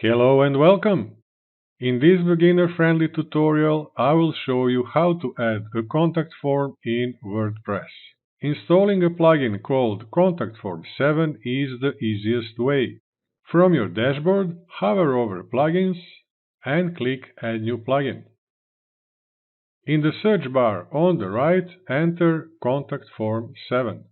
Hello and welcome! In this beginner-friendly tutorial, I will show you how to add a contact form in WordPress. Installing a plugin called Contact Form 7 is the easiest way. From your dashboard, hover over Plugins and click Add New Plugin. In the search bar on the right, enter Contact Form 7.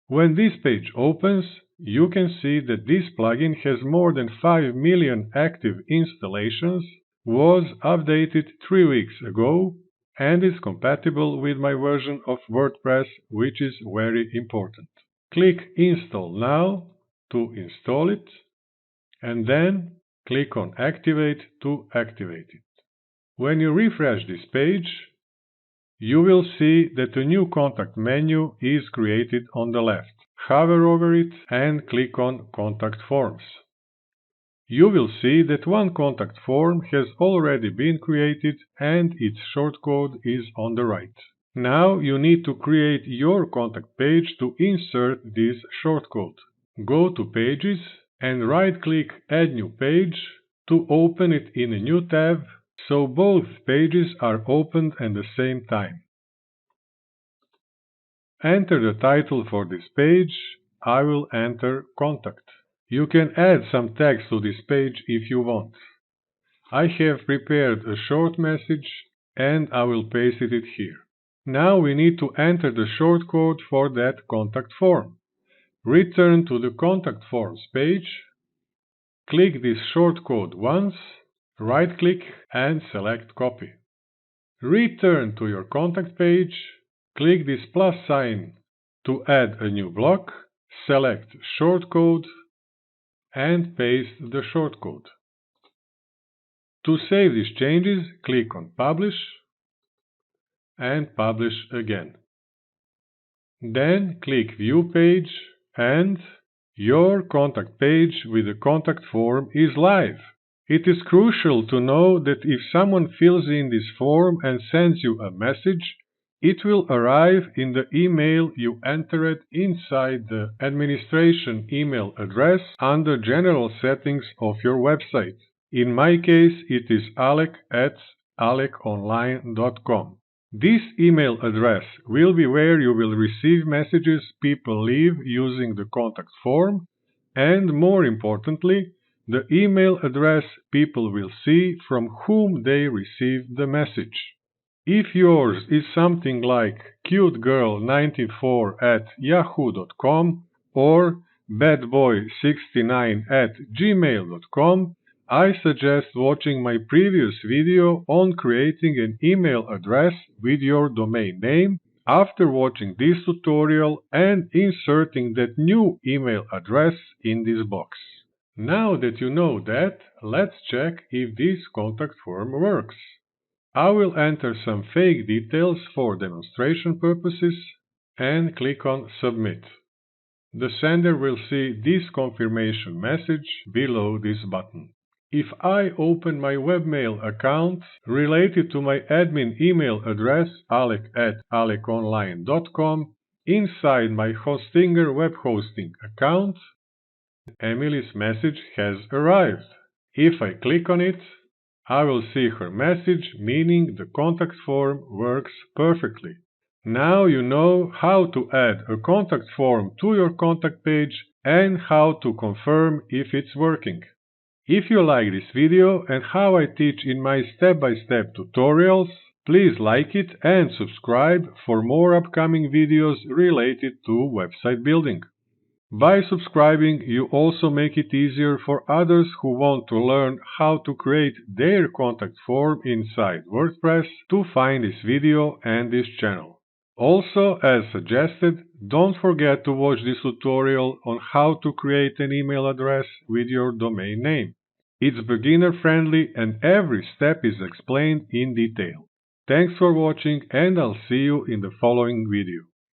When this page opens, you can see that this plugin has more than 5 million active installations, was updated 3 weeks ago, and is compatible with my version of WordPress, which is very important. Click Install Now to install it, and then click on Activate to activate it. When you refresh this page, you will see that a new contact menu is created on the left. Hover over it and click on Contact Forms. You will see that one contact form has already been created and its shortcode is on the right. Now you need to create your contact page to insert this shortcode. Go to Pages and right-click Add New Page to open it in a new tab, so both pages are opened at the same time. Enter the title for this page. I will enter Contact. You can add some text to this page if you want. I have prepared a short message and I will paste it here. Now we need to enter the shortcode for that contact form. Return to the Contact Forms page. Click this shortcode once, right-click and select Copy. Return to your contact page. Click this plus sign to add a new block, select Shortcode, and paste the shortcode. To save these changes, click on Publish, and Publish again. Then click View Page, and your contact page with the contact form is live. It is crucial to know that if someone fills in this form and sends you a message, it will arrive in the email you entered inside the administration email address under General Settings of your website. In my case, it is alec@aleconline.com. This email address will be where you will receive messages people leave using the contact form, and more importantly, the email address people will see from whom they received the message. If yours is something like cutegirl94@yahoo.com or badboy69@gmail.com, I suggest watching my previous video on creating an email address with your domain name after watching this tutorial and inserting that new email address in this box. Now that you know that, let's check if this contact form works. I will enter some fake details for demonstration purposes and click on Submit. The sender will see this confirmation message below this button. If I open my webmail account related to my admin email address alec@aleconline.com inside my Hostinger web hosting account, Emily's message has arrived. If I click on it, I will see her message, meaning the contact form works perfectly. Now you know how to add a contact form to your contact page and how to confirm if it's working. If you like this video and how I teach in my step-by-step tutorials, please like it and subscribe for more upcoming videos related to website building. By subscribing, you also make it easier for others who want to learn how to create their contact form inside WordPress to find this video and this channel. Also, as suggested, don't forget to watch this tutorial on how to create an email address with your domain name. It's beginner friendly and every step is explained in detail. Thanks for watching and I'll see you in the following video.